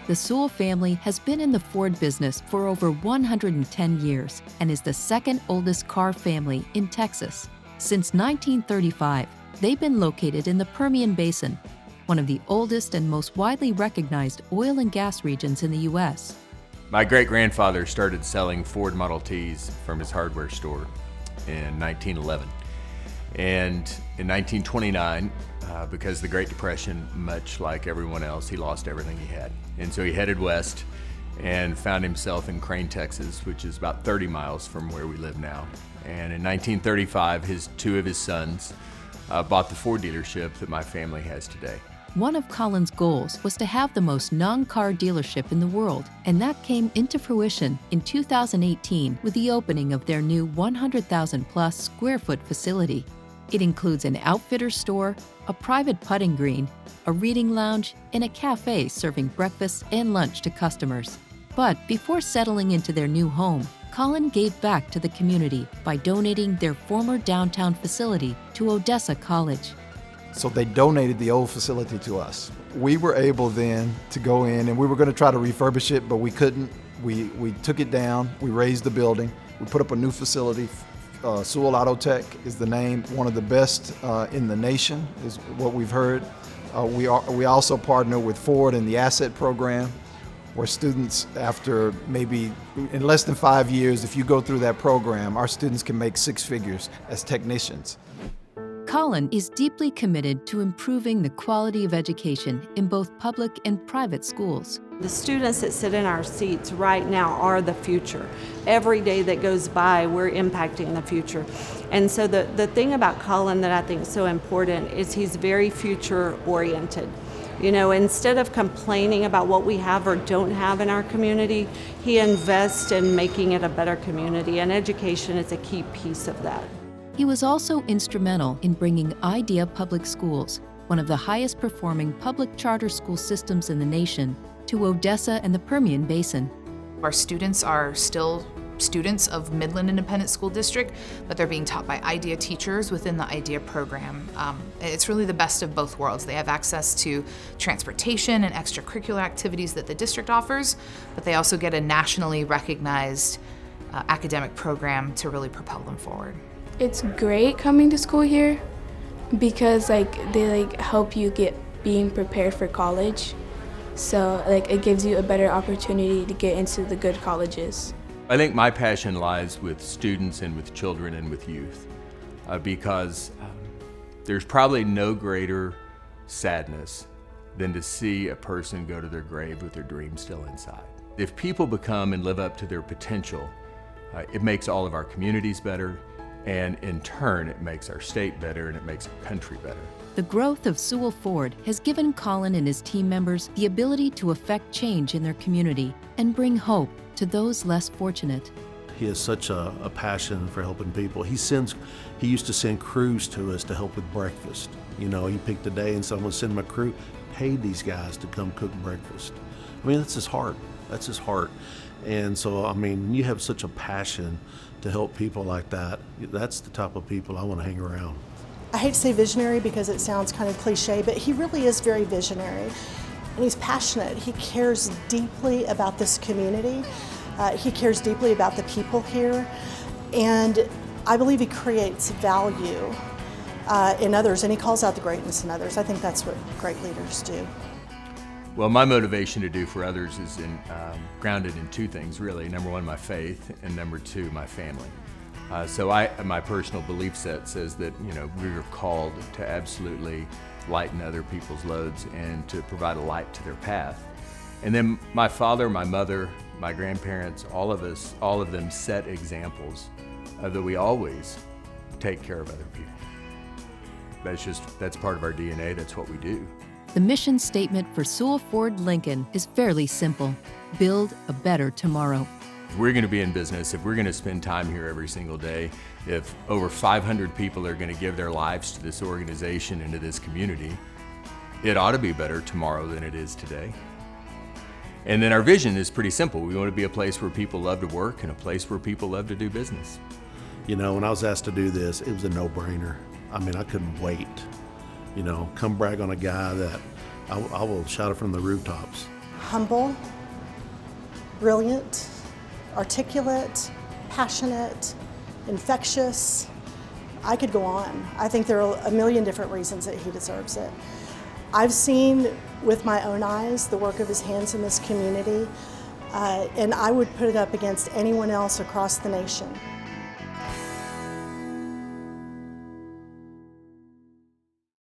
The Sewell family has been in the Ford business for over 110 years and is the second oldest car family in Texas. Since 1935, they've been located in the Permian Basin, one of the oldest and most widely recognized oil and gas regions in the U.S. My great-grandfather started selling Ford Model Ts from his hardware store in 1911. And in 1929, because of the Great Depression, much like everyone else, he lost everything he had. And so he headed west and found himself in Crane, Texas, which is about 30 miles from where we live now. And in 1935, two of his sons bought the Ford dealership that my family has today. One of Collin's goals was to have the most non-car dealership in the world, and that came into fruition in 2018 with the opening of their new 100,000-plus square foot facility. It includes an outfitter store, a private putting green, a reading lounge, and a cafe serving breakfast and lunch to customers. But before settling into their new home, Collin gave back to the community by donating their former downtown facility to Odessa College. So they donated the old facility to us. We were able then to go in, and we were going to try to refurbish it, but we couldn't. We took it down, we raised the building, we put up a new facility. Sewell Auto Tech is the name, one of the best in the nation is what we've heard. We also partner with Ford in the Asset Program, where students, after maybe in less than 5 years, if you go through that program, our students can make six figures as technicians. Collin is deeply committed to improving the quality of education in both public and private schools. The students that sit in our seats right now are the future. Every day that goes by, we're impacting the future. And so the thing about Collin that I think is so important is he's very future-oriented. You know, instead of complaining about what we have or don't have in our community, he invests in making it a better community, and education is a key piece of that. He was also instrumental in bringing IDEA Public Schools, one of the highest performing public charter school systems in the nation, to Odessa and the Permian Basin. Our students are still students of Midland Independent School District, but they're being taught by IDEA teachers within the IDEA program. It's really the best of both worlds. They have access to transportation and extracurricular activities that the district offers, but they also get a nationally recognized academic program to really propel them forward. It's great coming to school here because they help you get being prepared for college. So it gives you a better opportunity to get into the good colleges. I think my passion lies with students and with children and with youth because there's probably no greater sadness than to see a person go to their grave with their dreams still inside. If people become and live up to their potential, it makes all of our communities better, and in turn it makes our state better and it makes our country better. The growth of Sewell Ford has given Collin and his team members the ability to affect change in their community and bring hope to those less fortunate. He has such a passion for helping people. He used to send crews to us to help with breakfast. You know, he picked a day and someone sent him a crew, paid these guys to come cook breakfast. I mean, that's his heart. That's his heart. And so, I mean, you have such a passion to help people like that. That's the type of people I want to hang around. I hate to say visionary because it sounds kind of cliche, but he really is very visionary. And he's passionate. He cares deeply about this community. He cares deeply about the people here. And I believe he creates value in others, and he calls out the greatness in others. I think that's what great leaders do. Well, my motivation to do for others is grounded in two things, really. Number one, my faith, and number two, my family. So my personal belief set says that, you know, we're called to absolutely lighten other people's loads and to provide a light to their path. And then my father, my mother, my grandparents, all of them set examples that we always take care of other people. That's part of our DNA, that's what we do. The mission statement for Sewell Ford Lincoln is fairly simple: build a better tomorrow. If we're going to be in business, if we're going to spend time here every single day, if over 500 people are going to give their lives to this organization and to this community, it ought to be better tomorrow than it is today. And then our vision is pretty simple. We want to be a place where people love to work and a place where people love to do business. You know, when I was asked to do this, it was a no-brainer. I mean, I couldn't wait. You know, come brag on a guy that I will shout it from the rooftops. humble, brilliant, articulate, passionate, infectious. I could go on. I think there are a million different reasons that he deserves it. I've seen with my own eyes the work of his hands in this community, and I would put it up against anyone else across the nation.